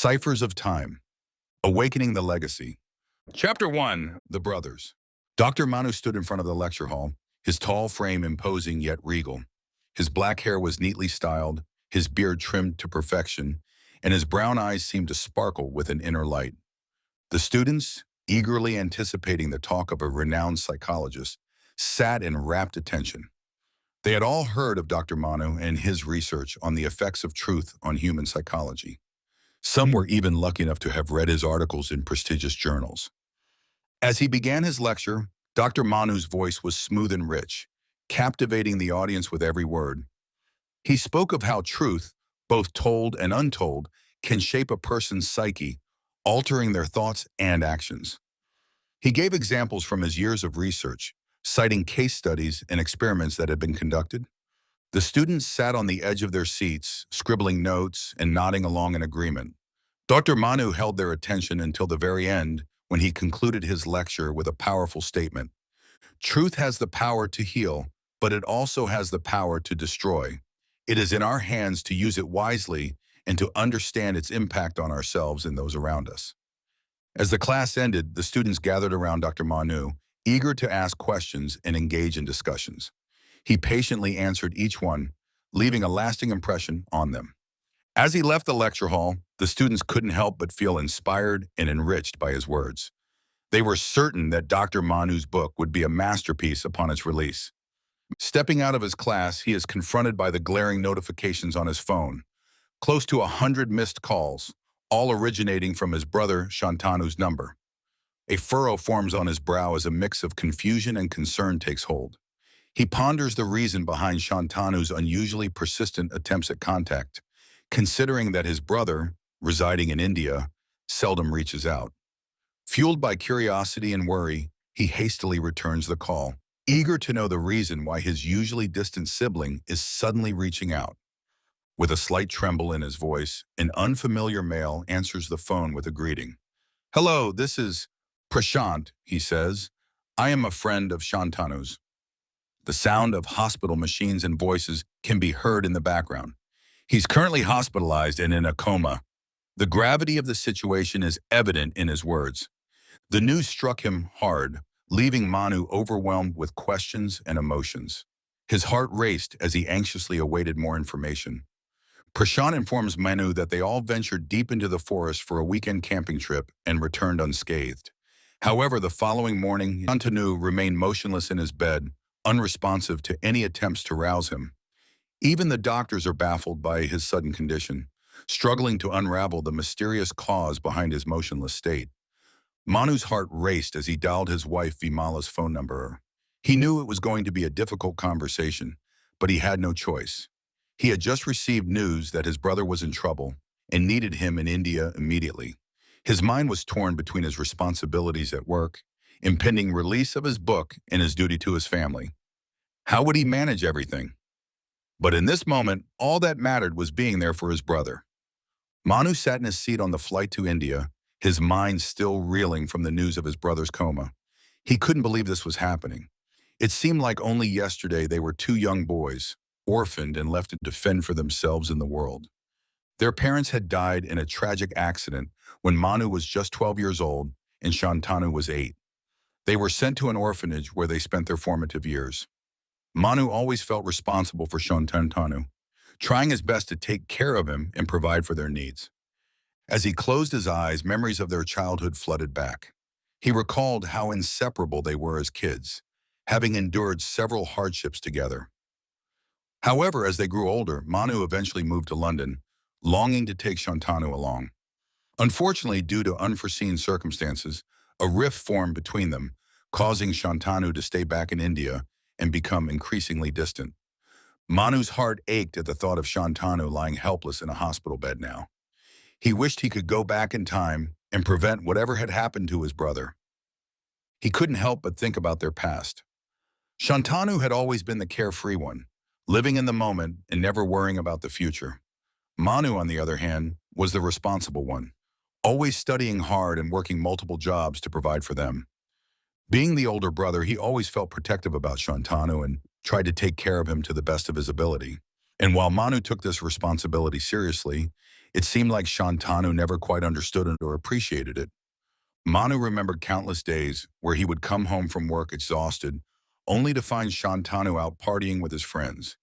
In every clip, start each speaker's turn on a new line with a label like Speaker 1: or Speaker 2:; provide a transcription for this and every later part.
Speaker 1: Ciphers of Time, Awakening the Legacy. Chapter 1, The Brothers. Dr. Manu stood in front of the lecture hall, his tall frame imposing yet regal. His black hair was neatly styled, his beard trimmed to perfection, and his brown eyes seemed to sparkle with an inner light. The students, eagerly anticipating the talk of a renowned psychologist, sat in rapt attention. They had all heard of Dr. Manu and his research on the effects of truth on human psychology. Some were even lucky enough to have read his articles in prestigious journals. As he began his lecture, Dr. Manu's voice was smooth and rich, captivating the audience with every word. He spoke of how truth, both told and untold, can shape a person's psyche, altering their thoughts and actions. He gave examples from his years of research, citing case studies and experiments that had been conducted. The students sat on the edge of their seats, scribbling notes and nodding along in agreement. Dr. Manu held their attention until the very end when he concluded his lecture with a powerful statement. Truth has the power to heal, but it also has the power to destroy. It is in our hands to use it wisely and to understand its impact on ourselves and those around us. As the class ended, the students gathered around Dr. Manu, eager to ask questions and engage in discussions. He patiently answered each one, leaving a lasting impression on them. As he left the lecture hall, the students couldn't help but feel inspired and enriched by his words. They were certain that Dr. Manu's book would be a masterpiece upon its release. Stepping out of his class, he is confronted by the glaring notifications on his phone. Close to 100 missed calls, all originating from his brother Shantanu's number. A furrow forms on his brow as a mix of confusion and concern takes hold. He ponders the reason behind Shantanu's unusually persistent attempts at contact, considering that his brother, residing in India, seldom reaches out. Fueled by curiosity and worry, he hastily returns the call, eager to know the reason why his usually distant sibling is suddenly reaching out. With a slight tremble in his voice, an unfamiliar male answers the phone with a greeting. "Hello, this is Prashant," he says. "I am a friend of Shantanu's." The sound of hospital machines and voices can be heard in the background. He's currently hospitalized and in a coma. The gravity of the situation is evident in his words. The news struck him hard, leaving Manu overwhelmed with questions and emotions. His heart raced as he anxiously awaited more information. Prashant informs Manu that they all ventured deep into the forest for a weekend camping trip and returned unscathed. However, the following morning, Shantanu remained motionless in his bed, unresponsive to any attempts to rouse him. Even the doctors are baffled by his sudden condition, struggling to unravel the mysterious cause behind his motionless state. Manu's heart raced as he dialed his wife Vimala's phone number. He knew it was going to be a difficult conversation, but he had no choice. He had just received news that his brother was in trouble and needed him in India immediately. His mind was torn between his responsibilities at work, impending release of his book, and his duty to his family. How would he manage everything? But in this moment, all that mattered was being there for his brother. Manu sat in his seat on the flight to India, his mind still reeling from the news of his brother's coma. He couldn't believe this was happening. It seemed like only yesterday they were two young boys, orphaned and left to fend for themselves in the world. Their parents had died in a tragic accident when Manu was just 12 years old and Shantanu was 8. They were sent to an orphanage where they spent their formative years. Manu always felt responsible for Shantanu, trying his best to take care of him and provide for their needs. As he closed his eyes, memories of their childhood flooded back. He recalled how inseparable they were as kids, having endured several hardships together. However, as they grew older, Manu eventually moved to London, longing to take Shantanu along. Unfortunately, due to unforeseen circumstances, a rift formed between them, causing Shantanu to stay back in India and become increasingly distant. Manu's heart ached at the thought of Shantanu lying helpless in a hospital bed now. He wished he could go back in time and prevent whatever had happened to his brother. He couldn't help but think about their past. Shantanu had always been the carefree one, living in the moment and never worrying about the future. Manu, on the other hand, was the responsible one, always studying hard and working multiple jobs to provide for them. Being the older brother, he always felt protective about Shantanu and tried to take care of him to the best of his ability. And while Manu took this responsibility seriously, It seemed like Shantanu never quite understood it or appreciated it. Manu remembered countless days where he would come home from work exhausted, only to find Shantanu out partying with his friends.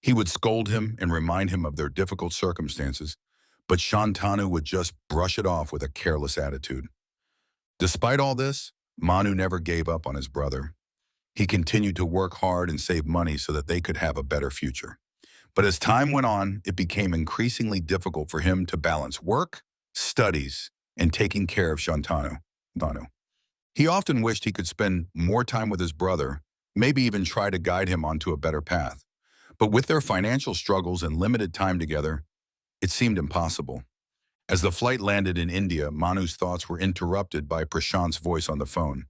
Speaker 1: He would scold him and remind him of their difficult circumstances, but Shantanu would just brush it off with a careless attitude. Despite all this, Manu never gave up on his brother. He continued to work hard and save money so that they could have a better future. But as time went on, it became increasingly difficult for him to balance work, studies, and taking care of Shantanu. Manu. He often wished he could spend more time with his brother, maybe even try to guide him onto a better path. But with their financial struggles and limited time together, it seemed impossible. As the flight landed in India, Manu's thoughts were interrupted by Prashant's voice on the phone.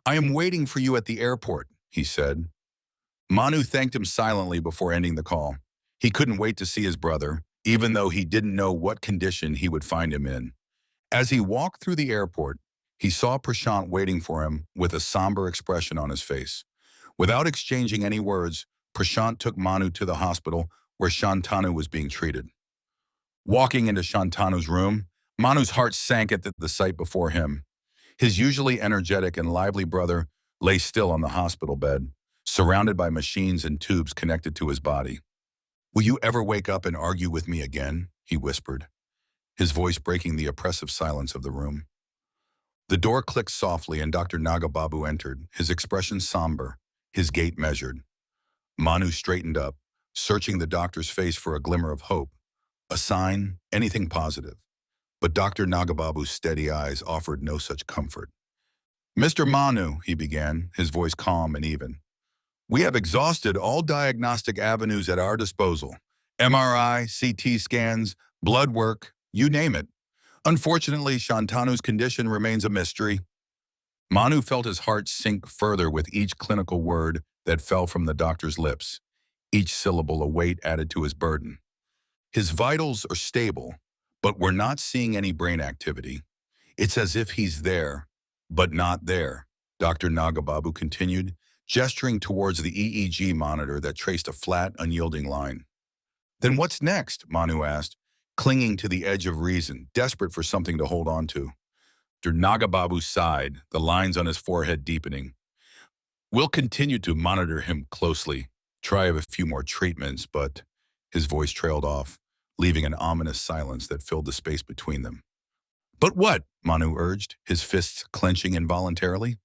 Speaker 1: "I am waiting for you at the airport," he said. Manu thanked him silently before ending the call. He couldn't wait to see his brother, even though he didn't know what condition he would find him in. As he walked through the airport, he saw Prashant waiting for him with a somber expression on his face. Without exchanging any words, Prashant took Manu to the hospital where Shantanu was being treated. Walking into Shantanu's room, Manu's heart sank at the sight before him. His usually energetic and lively brother lay still on the hospital bed, surrounded by machines and tubes connected to his body. "Will you ever wake up and argue with me again?" he whispered, his voice breaking the oppressive silence of the room. The door clicked softly and Dr. Nagababu entered, his expression somber, his gait measured. Manu straightened up, searching the doctor's face for a glimmer of hope, a sign, anything positive. But Dr. Nagababu's steady eyes offered no such comfort. "Mr. Manu," he began, his voice calm and even, "we have exhausted all diagnostic avenues at our disposal. MRI, CT scans, blood work, you name it. Unfortunately, Shantanu's condition remains a mystery." Manu felt his heart sink further with each clinical word that fell from the doctor's lips, each syllable a weight added to his burden. "His vitals are stable, but we're not seeing any brain activity. It's as if he's there, but not there," Dr. Nagababu continued, gesturing towards the EEG monitor that traced a flat, unyielding line. "Then what's next?" Manu asked, clinging to the edge of reason, desperate for something to hold on to. Dr. Nagababu sighed, the lines on his forehead deepening. "We'll continue to monitor him closely, try a few more treatments, but..." His voice trailed off, leaving an ominous silence that filled the space between them. "But what?" Manu urged, his fists clenching involuntarily.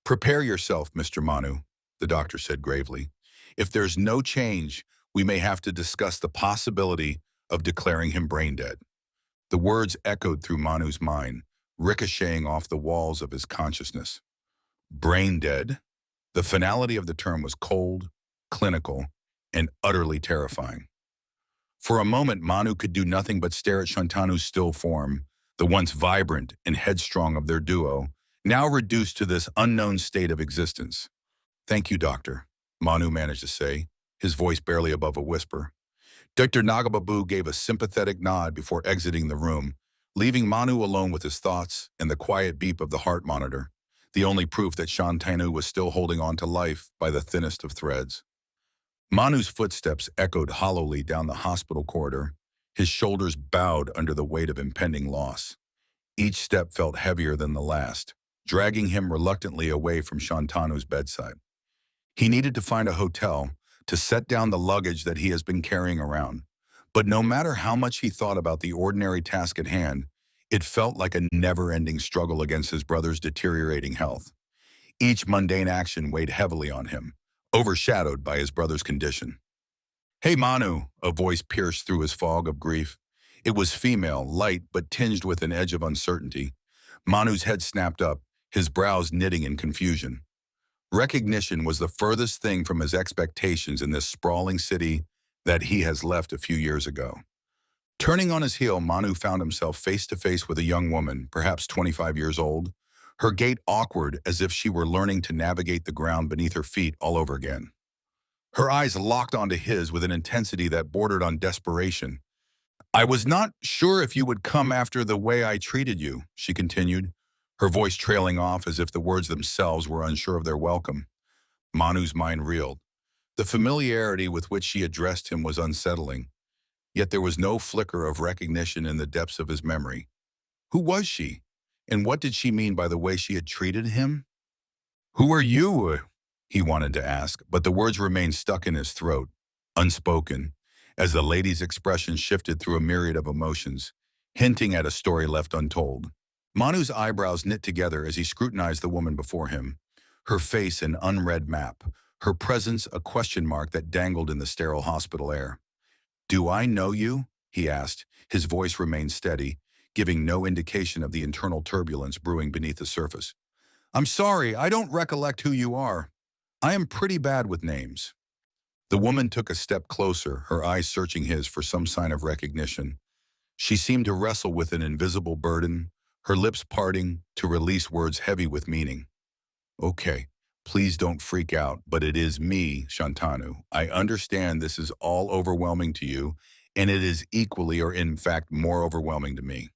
Speaker 1: "Prepare yourself, Mr. Manu," the doctor said gravely. "If there's no change, we may have to discuss the possibility of declaring him brain dead." The words echoed through Manu's mind, ricocheting off the walls of his consciousness. Brain dead? The finality of the term was cold, clinical, and utterly terrifying. For a moment, Manu could do nothing but stare at Shantanu's still form, the once vibrant and headstrong of their duo, now reduced to this unknown state of existence. "Thank you, doctor," Manu managed to say, his voice barely above a whisper. Dr. Nagababu gave a sympathetic nod before exiting the room, leaving Manu alone with his thoughts and the quiet beep of the heart monitor, the only proof that Shantanu was still holding on to life by the thinnest of threads. Manu's footsteps echoed hollowly down the hospital corridor, his shoulders bowed under the weight of impending loss. Each step felt heavier than the last, dragging him reluctantly away from Shantanu's bedside. He needed to find a hotel to set down the luggage that he has been carrying around. But no matter how much he thought about the ordinary task at hand, it felt like a never-ending struggle against his brother's deteriorating health. Each mundane action weighed heavily on him, overshadowed by his brother's condition. "Hey, Manu," a voice pierced through his fog of grief. It was female, light but tinged with an edge of uncertainty. Manu's head snapped up, his brows knitting in confusion. Recognition was the furthest thing from his expectations in this sprawling city that he has left a few years ago. Turning on his heel, Manu found himself face to face with a young woman, perhaps 25 years old, her gait awkward as if she were learning to navigate the ground beneath her feet all over again. Her eyes locked onto his with an intensity that bordered on desperation. "I was not sure if you would come after the way I treated you," she continued, her voice trailing off as if the words themselves were unsure of their welcome. Manu's mind reeled. The familiarity with which she addressed him was unsettling. Yet there was no flicker of recognition in the depths of his memory. Who was she? And what did she mean by the way she had treated him? "Who are you?" He wanted to ask, but the words remained stuck in his throat, unspoken, as the lady's expression shifted through a myriad of emotions, hinting at a story left untold. Manu's eyebrows knit together as he scrutinized the woman before him, her face an unread map, her presence a question mark that dangled in the sterile hospital air. "Do I know you?" he asked. His voice remained steady, giving no indication of the internal turbulence brewing beneath the surface. "I'm sorry, I don't recollect who you are. I am pretty bad with names." The woman took a step closer, her eyes searching his for some sign of recognition. She seemed to wrestle with an invisible burden, her lips parting to release words heavy with meaning. "Okay, please don't freak out, but it is me, Shantanu. I understand this is all overwhelming to you, and it is equally or in fact more overwhelming to me.